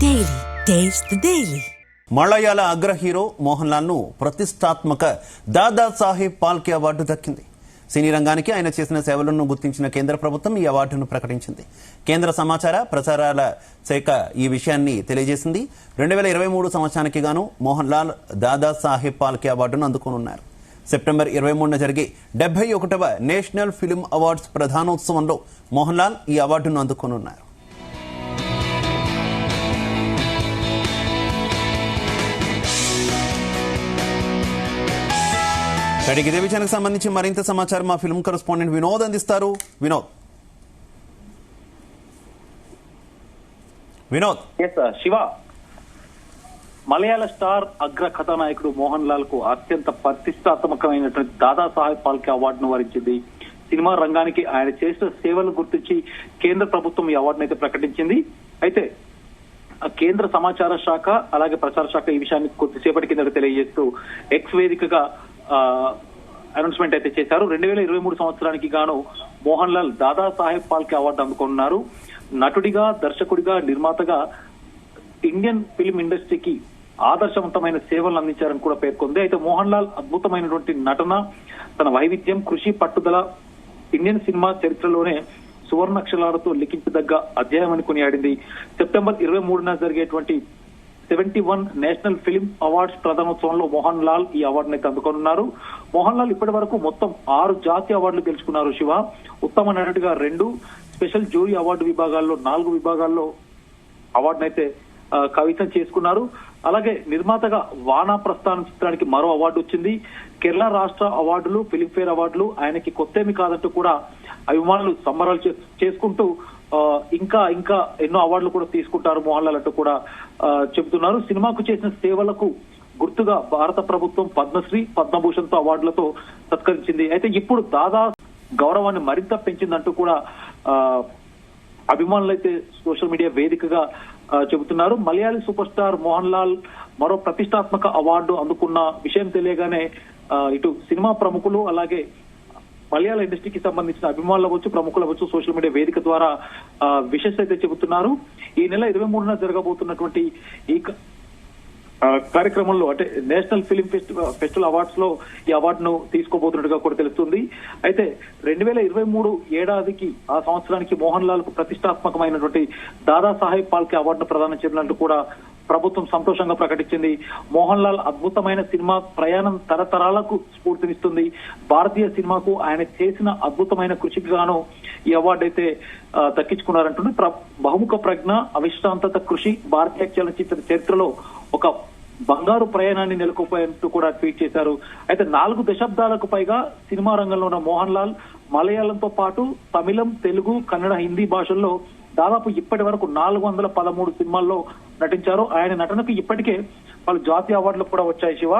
Daily. Taste the Daily. మలయాళ అగ్ర hero Mohan Lal ను ప్రతిష్టాత్మక దాదా సాహెబ్ ఫాల్కే అవార్డు దక్కింది. సినీ రంగానికి ఆయన చేసిన సేవలను గుర్తించిన కేంద్ర ప్రభుత్వం ఈ అవార్డును ప్రకటించింది. కేంద్ర సమాచార ప్రసారాల శాఖ ఈ విషయాన్ని తెలియజేసింది. 2023 సంవత్సరానికి గాను మోహన్ లాల్ దాదా సాహెబ్ ఫాల్కే అవార్డును అందుకోనున్నారు. సెప్టెంబర్ 23న జరిగే 71వ నేషనల్ ఫిల్మ్ అవార్డ్స్ ప్రధానోత్సవంలో మోహన్ లాల్ ఈ అవార్డును అందుకోనున్నారు. ఇదే విషయానికి సంబంధించి మరింత సమాచారం మా ఫిల్మ్ కరెస్పాండెంట్ వినోద్ అందిస్తారు. వినోద్. శివ, మలయాళ స్టార్ అగ్ర కథానాయకుడు మోహన్ లాల్ కు అత్యంత ప్రతిష్టాత్మకమైనటువంటి దాదా సాహెబ్ ఫాల్కే అవార్డును వరించింది. సినిమా రంగానికి ఆయన చేసిన సేవలు గుర్తించి కేంద్ర ప్రభుత్వం ఈ అవార్డును అయితే ప్రకటించింది. అయితే కేంద్ర సమాచార శాఖ అలాగే ప్రచార శాఖ ఈ విషయాన్ని కొద్దిసేపటి కింద తెలియజేస్తూ ఎక్స్ వేదికగా అనౌన్స్మెంట్ అయితే చేశారు. 2023 సంవత్సరానికి గాను మోహన్ లాల్ దాదా సాహెబ్ ఫాల్కే అవార్డు అందుకున్నారు. నటుడిగా, దర్శకుడిగా, నిర్మాతగా ఇండియన్ ఫిల్మ్ ఇండస్ట్రీకి ఆదర్శవంతమైన సేవలు అందించారని కూడా పేర్కొంది. అయితే మోహన్ లాల్ అద్భుతమైనటువంటి నటన, తన వైవిధ్యం, కృషి, పట్టుదల ఇండియన్ సినిమా చరిత్రలోనే సువర్ణాక్షరాలతో లిఖించదగ్గ అధ్యాయం అని కొనియాడింది. సెప్టెంబర్ 23న జరిగేటువంటి 71 నేషనల్ ఫిల్మ్ అవార్డ్స్ ప్రధానోత్సవంలో మోహన్ లాల్ ఈ అవార్డును అయితే అందుకోనున్నారు. మోహన్ లాల్ ఇప్పటి వరకు మొత్తం 6 జాతీయ అవార్డులు గెలుచుకున్నారు. శివ, ఉత్తమ నటుడిగా 2, స్పెషల్ జ్యూరీ అవార్డు విభాగాల్లో 4 విభాగాల్లో అవార్డును అయితే కవితం చేసుకున్నారు. అలాగే నిర్మాతగా వానా ప్రస్థానం చిత్రానికి మరో అవార్డు వచ్చింది. కేరళ రాష్ట్ర అవార్డులు, ఫిలింఫేర్ అవార్డులు ఆయనకి కొత్తేమి కాదంటూ కూడా అభిమానులు సంబరాలు చేసుకుంటూ ఇంకా ఎన్నో అవార్డులు కూడా తీసుకుంటారు మోహన్ లాల్ అంటూ కూడా చెబుతున్నారు. సినిమాకు చేసిన సేవలకు గుర్తుగా భారత ప్రభుత్వం పద్మశ్రీ, పద్మభూషణ్ తో అవార్డులతో సత్కరించింది. అయితే ఇప్పుడు దాదా గౌరవాన్ని మరింత పెంచిందంటూ కూడా అభిమానులు అయితే సోషల్ మీడియా వేదికగా చెబుతున్నారు. మలయాళీ సూపర్ స్టార్ మోహన్ లాల్ మరో ప్రతిష్టాత్మక అవార్డు అందుకున్న విషయం తెలియగానే ఇటు సినిమా ప్రముఖులు అలాగే మలయాళ ఇండస్ట్రీకి సంబంధించిన అభిమానులు అవ్వచ్చు, ప్రముఖులు అవ్వచ్చు, సోషల్ మీడియా వేదిక ద్వారా విషెస్ అయితే చెబుతున్నారు. ఈ నెల 23న జరగబోతున్నటువంటి ఈ కార్యక్రమంలో అంటే నేషనల్ ఫిల్మ్ ఫెస్టివల్ అవార్డ్స్ లో ఈ అవార్డును తీసుకోబోతున్నట్టుగా కూడా తెలుస్తుంది. అయితే 2023 ఏడాదికి ఆ సంవత్సరానికి మోహన్ లాల్ కు ప్రతిష్టాత్మకమైనటువంటి దాదా సాహెబ్ ఫాల్కే అవార్డును ప్రదానం చేసినట్టు కూడా ప్రభుత్వం సంతోషంగా ప్రకటించింది. మోహన్ లాల్ అద్భుతమైన సినిమా ప్రయాణం తరతరాలకు స్ఫూర్తినిస్తుంది. భారతీయ సినిమాకు ఆయన చేసిన అద్భుతమైన కృషికి గాను ఈ అవార్డు అయితే దక్కించుకున్నారంటుంది. బహుముఖ ప్రజ్ఞ, అవిశ్రాంతత, కృషి భారతీయ చలనచిత్ర చరిత్రలో ఒక బంగారు ప్రయాణాన్ని నెలకొల్పాయంటూ కూడా ట్వీట్ చేశారు. అయితే 4 దశాబ్దాలకు పైగా సినిమా రంగంలో ఉన్న మోహన్ లాల్ మలయాళంతో పాటు తమిళం, తెలుగు, కన్నడ, హిందీ భాషల్లో దాదాపు ఇప్పటి వరకు 413 సినిమాల్లో నటించారు. ఆయన నటనకు ఇప్పటికే పలు జాతీయ అవార్డులు కూడా వచ్చాయి. శివ,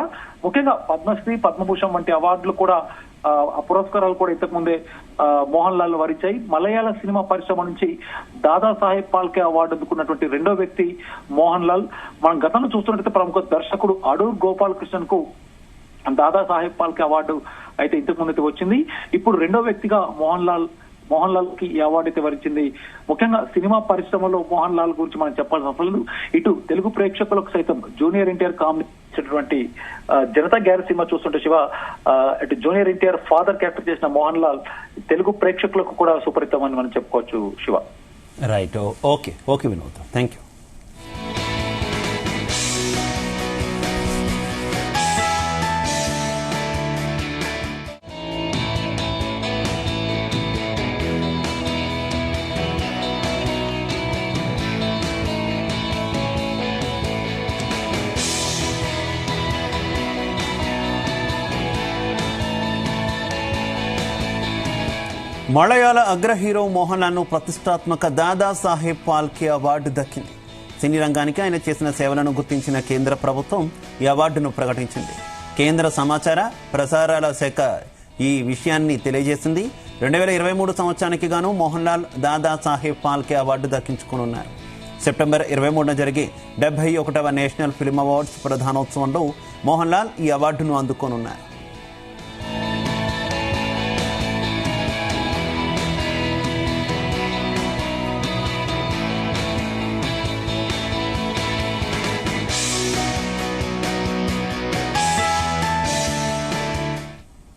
ముఖ్యంగా పద్మశ్రీ, పద్మభూషణ్ వంటి అవార్డులు కూడా పురస్కారాలు కూడా ఇంతకు ముందే మోహన్ లాల్ వరించాయి. మలయాళ సినిమా పరిశ్రమ నుంచి దాదా సాహెబ్ ఫాల్కే అవార్డు అందుకున్నటువంటి రెండో వ్యక్తి మోహన్ లాల్. మనం గతంలో చూస్తున్నట్లయితే ప్రముఖ దర్శకుడు అడూర్ గోపాలకృష్ణన్ కు దాదా సాహెబ్ ఫాల్కే అవార్డు అయితే ఇంతకు ముందు వచ్చింది. ఇప్పుడు రెండో వ్యక్తిగా మోహన్ లాల్ కి ఈ అవార్డు అయితే వరించింది. ముఖ్యంగా సినిమా పరిశ్రమలో మోహన్ లాల్ గురించి మనం చెప్పాల్సిన అవసరం లేదు. ఇటు తెలుగు ప్రేక్షకులకు సైతం జూనియర్ ఎన్టీఆర్ కాంబినేసినటువంటి జనతా గ్యారేజ్ సినిమా చూస్తుంటే శివ, ఇటు జూనియర్ ఎన్టీఆర్ ఫాదర్ క్యారెక్టర్ చేసిన మోహన్ లాల్ తెలుగు ప్రేక్షకులకు కూడా సుపరితం అని మనం చెప్పుకోవచ్చు. Shiva, right. Okay Vinod, thank you. మలయాళ అగ్ర హీరో మోహన్ లాల్ ను ప్రతిష్టాత్మక దాదా సాహెబ్ ఫాల్కే అవార్డు దక్కింది. సినీ రంగానికి ఆయన చేసిన సేవలను గుర్తించిన కేంద్ర ప్రభుత్వం ఈ అవార్డును ప్రకటించింది. కేంద్ర సమాచార ప్రసారాల శాఖ ఈ విషయాన్ని తెలియజేసింది. 2023 సంవత్సరానికి గాను మోహన్ లాల్ దాదా సాహెబ్ ఫాల్కే అవార్డు దక్కించుకోనున్నారు. సెప్టెంబర్ 23న జరిగే 71వ నేషనల్ ఫిల్మ్ అవార్డ్స్ ప్రధానోత్సవంలో మోహన్ లాల్ ఈ అవార్డును అందుకోనున్నారు.